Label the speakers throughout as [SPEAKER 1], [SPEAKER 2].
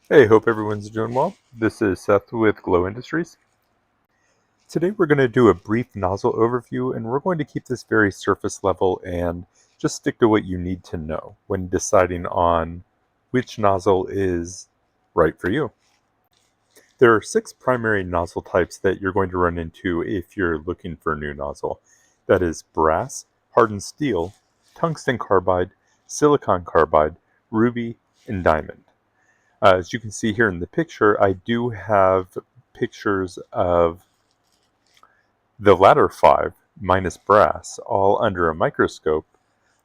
[SPEAKER 1] Hey, hope everyone's doing well. This is Seth with Glowe Industries. Today we're going to do a brief nozzle overview, and we're going to keep this very surface level and just stick to what you need to know when deciding on which nozzle is right for you. There are 6 primary nozzle types that you're going to run into if you're looking for a new nozzle. That is brass, hardened steel, tungsten carbide, silicon carbide, ruby, and diamond. As you can see here in the picture, I do have pictures of the latter 5, minus brass, all under a microscope,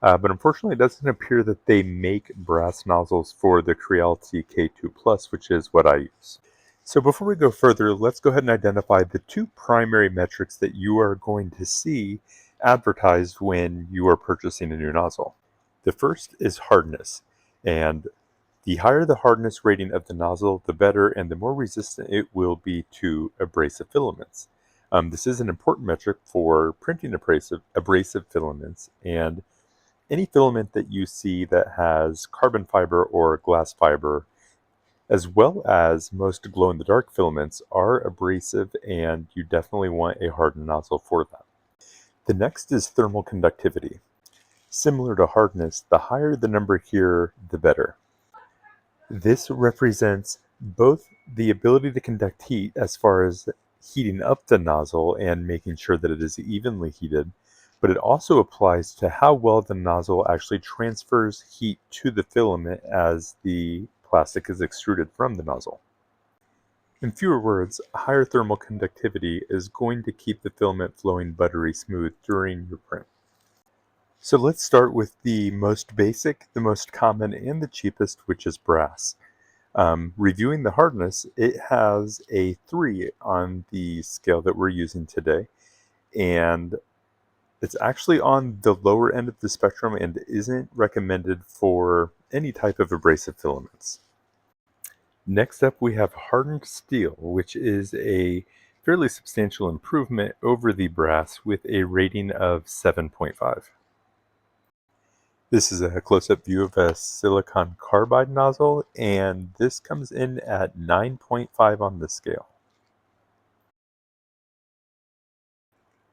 [SPEAKER 1] but unfortunately it doesn't appear that they make brass nozzles for the Creality K2 Plus, which is what I use. So before we go further, let's go ahead and identify the 2 primary metrics that you are going to see advertised when you are purchasing a new nozzle. The first is hardness, and the higher the hardness rating of the nozzle, the better and the more resistant it will be to abrasive filaments. This is an important metric for printing abrasive filaments, and any filament that you see that has carbon fiber or glass fiber, as well as most glow-in-the-dark filaments, are abrasive, and you definitely want a hardened nozzle for that. The next is thermal conductivity. Similar to hardness, the higher the number here, the better. This represents both the ability to conduct heat as far as heating up the nozzle and making sure that it is evenly heated, but it also applies to how well the nozzle actually transfers heat to the filament as the plastic is extruded from the nozzle. In fewer words, higher thermal conductivity is going to keep the filament flowing buttery smooth during your print. So let's start with the most basic, the most common, and the cheapest, which is brass. Reviewing the hardness, it has a 3 on the scale that we're using today, and it's actually on the lower end of the spectrum and isn't recommended for any type of abrasive filaments. Next up, we have hardened steel, which is a fairly substantial improvement over the brass with a rating of 7.5. This is a close-up view of a silicon carbide nozzle, and this comes in at 9.5 on the scale.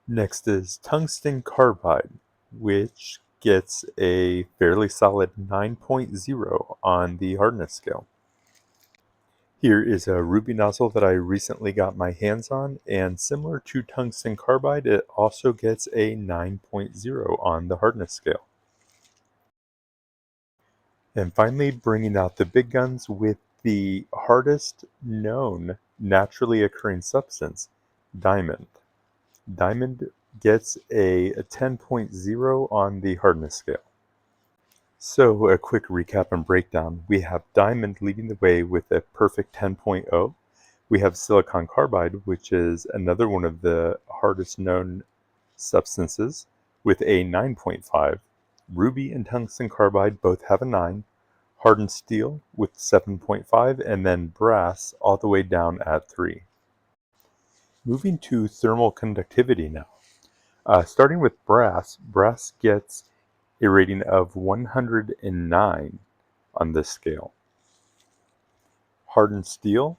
[SPEAKER 1] Next is tungsten carbide, which gets a fairly solid 9.0 on the hardness scale. Here is a ruby nozzle that I recently got my hands on, and similar to tungsten carbide, it also gets a 9.0 on the hardness scale. And finally, bringing out the big guns with the hardest known naturally occurring substance, diamond. Diamond gets a 10.0 on the hardness scale. So a quick recap and breakdown. We have diamond leading the way with a perfect 10.0. We have silicon carbide, which is another one of the hardest known substances, with a 9.5. Ruby and tungsten carbide both have a 9. Hardened steel with 7.5, and then brass all the way down at 3. Moving to thermal conductivity now. Starting with brass, brass gets a rating of 109 on this scale. Hardened steel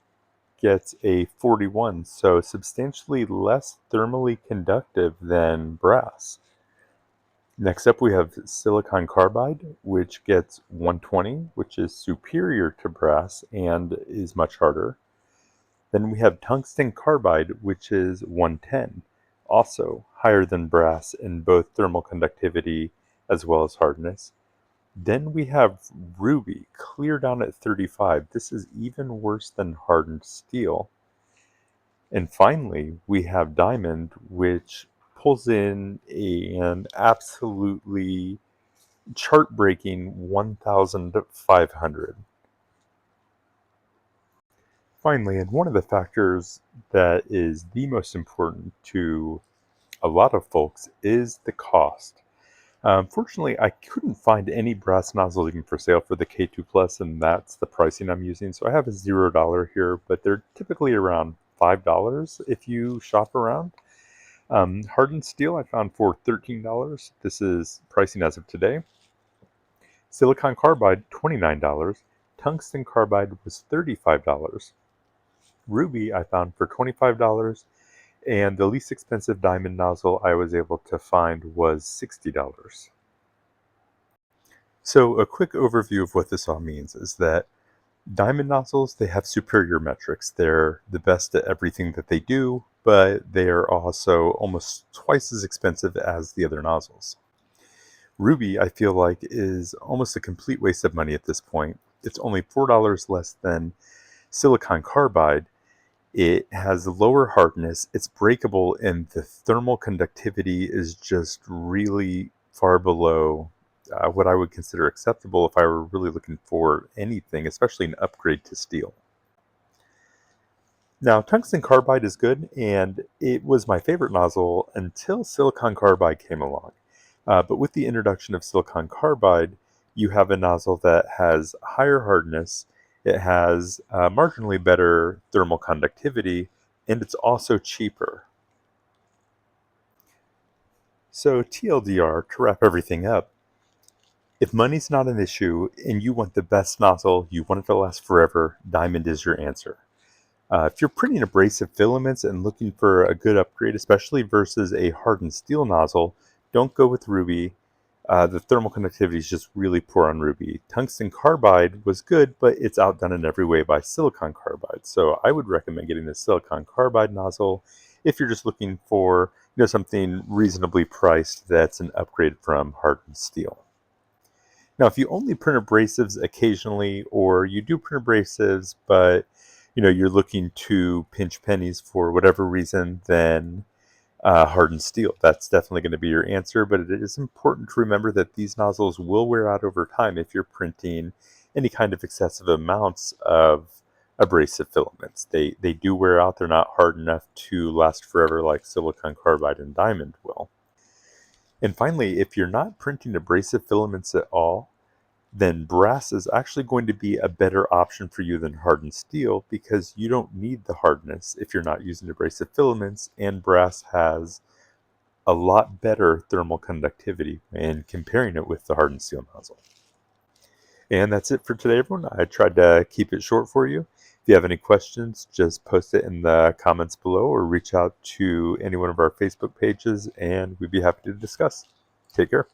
[SPEAKER 1] gets a 41, so substantially less thermally conductive than brass. Next up we have silicon carbide, which gets 120, which is superior to brass and is much harder. Then we have tungsten carbide, which is 110, also higher than brass in both thermal conductivity as well as hardness. Then we have ruby, clear down at 35. This is even worse than hardened steel. And finally, we have diamond, which pulls in an absolutely chart-breaking 1,500. Finally, and one of the factors that is the most important to a lot of folks is the cost. Fortunately, I couldn't find any brass nozzles even for sale for the K2 Plus, and that's the pricing I'm using. So I have a $0 here, but they're typically around $5 if you shop around. Hardened steel I found for $13. This is pricing as of today. Silicon carbide, $29. Tungsten carbide was $35. Ruby I found for $25, and the least expensive diamond nozzle I was able to find was $60. So a quick overview of what this all means is that diamond nozzles, they have superior metrics. They're the best at everything that they do, but they are also almost twice as expensive as the other nozzles. Ruby, I feel like, is almost a complete waste of money at this point. It's only $4 less than silicon carbide. It has lower hardness, it's breakable, and the thermal conductivity is just really far below what I would consider acceptable if I were really looking for anything, especially an upgrade to steel. Now, tungsten carbide is good, and it was my favorite nozzle until silicon carbide came along. But with the introduction of silicon carbide, you have a nozzle that has higher hardness, it has marginally better thermal conductivity, and it's also cheaper. So TLDR, to wrap everything up, if money's not an issue and you want the best nozzle, you want it to last forever, diamond is your answer. If you're printing abrasive filaments and looking for a good upgrade, especially versus a hardened steel nozzle, don't go with Ruby. The thermal conductivity is just really poor on Ruby. Tungsten carbide was good, but it's outdone in every way by silicon carbide. So I would recommend getting the silicon carbide nozzle if you're just looking for something reasonably priced that's an upgrade from hardened steel. Now, if you only print abrasives occasionally, or you do print abrasives, but you're looking to pinch pennies for whatever reason, then hardened steel. That's definitely going to be your answer, but it is important to remember that these nozzles will wear out over time if you're printing any kind of excessive amounts of abrasive filaments. They do wear out. They're not hard enough to last forever like silicon carbide and diamond will. And finally, if you're not printing abrasive filaments at all, then brass is actually going to be a better option for you than hardened steel because you don't need the hardness if you're not using abrasive filaments, and brass has a lot better thermal conductivity in comparing it with the hardened steel nozzle. And that's it for today, everyone. I tried to keep it short for you. If you have any questions, just post it in the comments below or reach out to any one of our Facebook pages and we'd be happy to discuss. Take care.